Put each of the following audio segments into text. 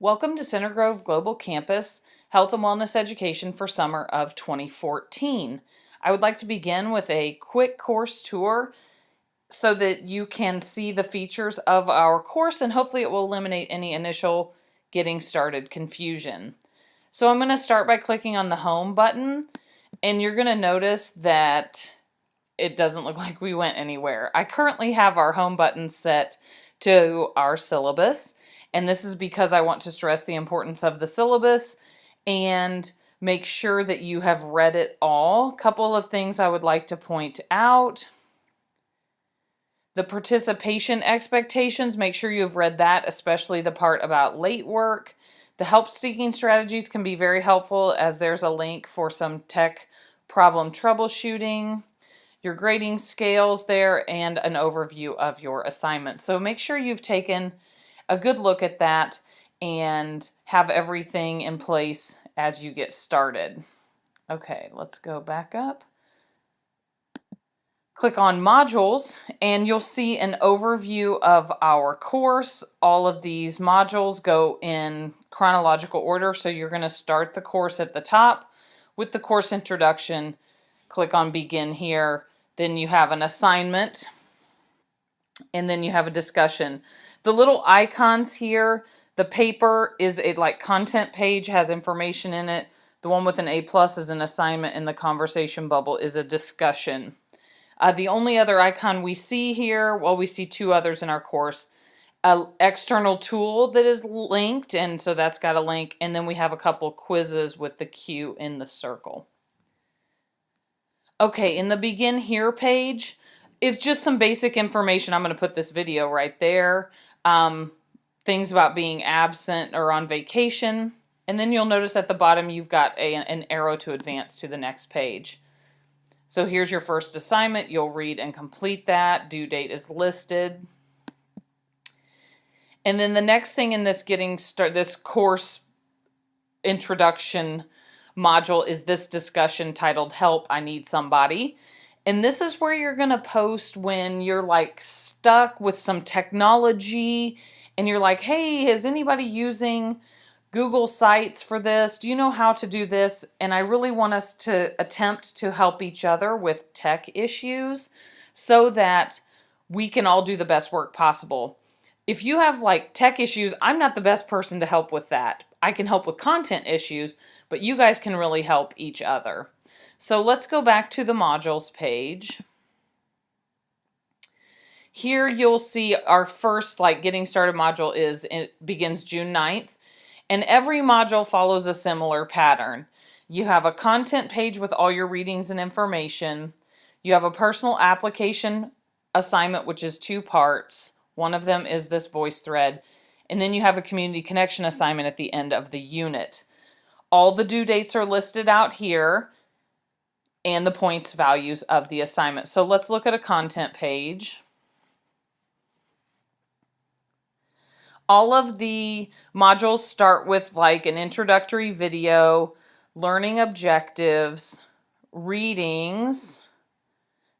Welcome to Center Grove Global Campus Health and Wellness Education for summer of 2014. I would like to begin with a quick course tour so that you can see the features of our course, and hopefully it will eliminate any initial getting started confusion. So I'm going to start by clicking on the home button, and you're going to notice that it doesn't look like we went anywhere. I currently have our home button set to our syllabus, and this is because I want to stress the importance of the syllabus and make sure that you have read it all. A couple of things I would like to point out. The participation expectations, make sure you've read that, especially the part about late work. The help-seeking strategies can be very helpful, as there's a link for some tech problem troubleshooting, your grading scales there, and an overview of your assignments. So make sure you've taken a good look at that and have everything in place as you get started. Okay, let's go back up. Click on modules and you'll see an overview of our course. All of these modules go in chronological order, so you're going to start the course at the top with the course introduction. Click on begin here. Then you have an assignment, and then you have a discussion. The little icons here, the paper is a content page, has information in it. The one with an A+ is an assignment, and the conversation bubble is a discussion. The only other icon we see here, well, we see two others in our course, an external tool that is linked, and so that's got a link, and then we have a couple quizzes with the Q in the circle. Okay, in the begin here page is just some basic information. I'm going to put this video right there. Things about being absent or on vacation. And then you'll notice at the bottom you've got an arrow to advance to the next page. So here's your first assignment. You'll read and complete that. Due date is listed. And then the next thing in this this course introduction module is this discussion titled Help, I Need Somebody. And this is where you're going to post when you're stuck with some technology and you're like, hey, is anybody using Google Sites for this? Do you know how to do this? And I really want us to attempt to help each other with tech issues so that we can all do the best work possible. If you have tech issues, I'm not the best person to help with that. I can help with content issues, but you guys can really help each other. So let's go back to the modules page. Here you'll see our first getting started module it begins June 9th, and every module follows a similar pattern. You have a content page with all your readings and information. You have a personal application assignment, which is 2 parts. One of them is this voice thread. And then you have a community connection assignment at the end of the unit. All the due dates are listed out here and the points values of the assignment. So let's look at a content page. All of the modules start with an introductory video, learning objectives, readings.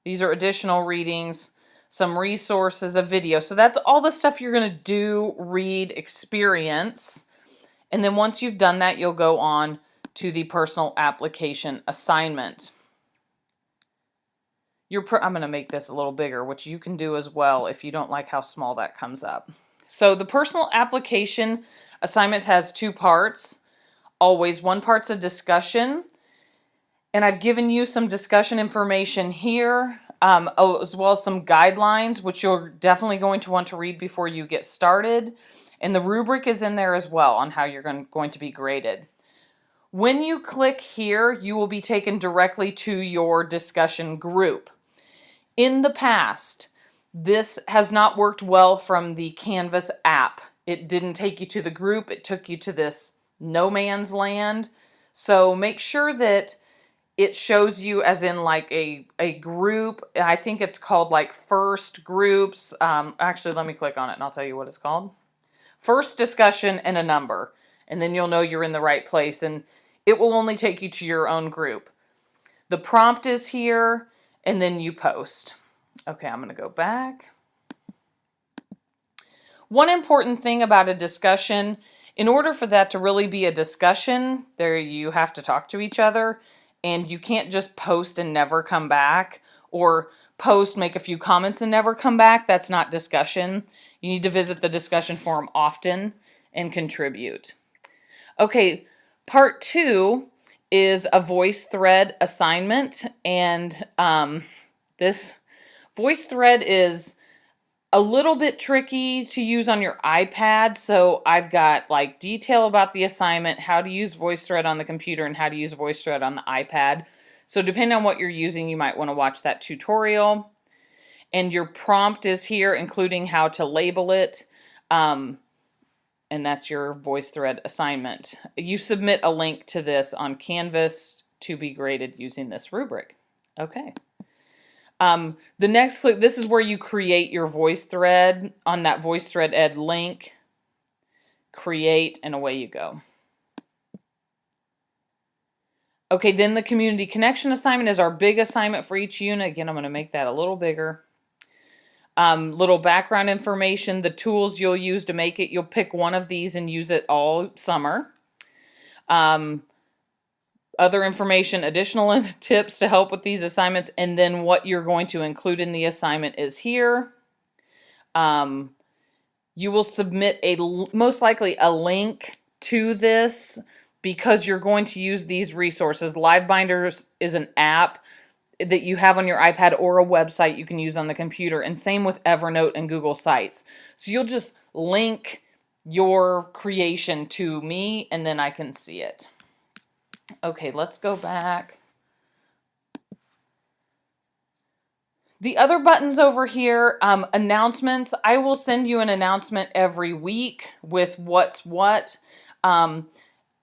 These are additional readings, some resources, a video. So that's all the stuff you're going to do, read, experience. And then once you've done that, you'll go on to the personal application assignment. I'm going to make this a little bigger, which you can do as well if you don't like how small that comes up. So the personal application assignment has 2 parts. Always one part's a discussion. And I've given you some discussion information here, as well as some guidelines, which you're definitely going to want to read before you get started. And the rubric is in there as well on how you're going to be graded. When you click here, you will be taken directly to your discussion group. In the past, this has not worked well from the Canvas app. It didn't take you to the group. It took you to this no man's land. So make sure that it shows you as in a group. I think it's called first groups. Actually, let me click on it and I'll tell you what it's called. First discussion and a number. And then you'll know you're in the right place, and it will only take you to your own group. The prompt is here, and then you post. Okay, I'm going to go back. One important thing about a discussion In order for that to really be a discussion, there you have to talk to each other, and you can't just post and never come back, or post, make a few comments and never come back. That's not discussion. You need to visit the discussion forum often and contribute. Okay, part 2 is a VoiceThread assignment, and this VoiceThread is a little bit tricky to use on your iPad, so I've got like detail about the assignment, how to use VoiceThread on the computer, and how to use VoiceThread on the iPad. So depending on what you're using, you might want to watch that tutorial. And your prompt is here, including how to label it. And that's your VoiceThread assignment. You submit a link to this on Canvas to be graded using this rubric. Okay. The next clip, this is where you create your VoiceThread on that VoiceThread Ed link. Create, and away you go. Okay, then the community connection assignment is our big assignment for each unit. Again, I'm going to make that a little bigger. Little background information, the tools you'll use to make it. You'll pick one of these and use it all summer. Other information, additional tips to help with these assignments, and then what you're going to include in the assignment is here. You will submit most likely a link to this because you're going to use these resources. LiveBinders is an app that you have on your iPad or a website you can use on the computer, and same with Evernote and Google Sites. So you'll just link your creation to me and then I can see it. Okay, let's go back. The other buttons over here, announcements. I will send you an announcement every week with what's what.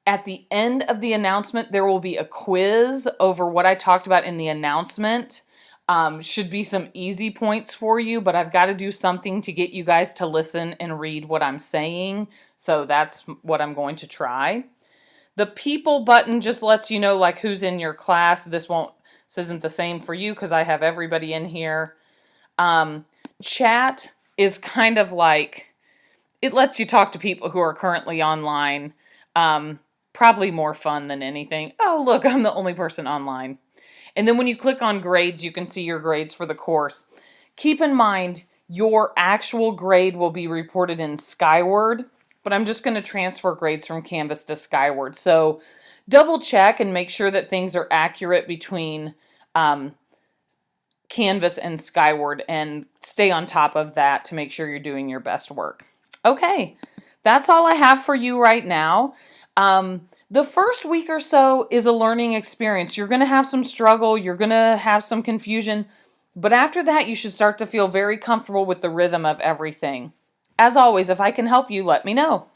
At the end of the announcement, there will be a quiz over what I talked about in the announcement. Should be some easy points for you, but I've got to do something to get you guys to listen and read what I'm saying. So that's what I'm going to try. The people button just lets you know like who's in your class. This isn't the same for you because I have everybody in here. Chat is kind of like, it lets you talk to people who are currently online. Probably more fun than anything. Oh, look, I'm the only person online. And then when you click on grades, you can see your grades for the course. Keep in mind, your actual grade will be reported in Skyward, but I'm just going to transfer grades from Canvas to Skyward. So double check and make sure that things are accurate between Canvas and Skyward, and stay on top of that to make sure you're doing your best work. Okay, that's all I have for you right now. The first week or so is a learning experience. You're going to have some struggle. You're going to have some confusion. But after that, you should start to feel very comfortable with the rhythm of everything. As always, if I can help you, let me know.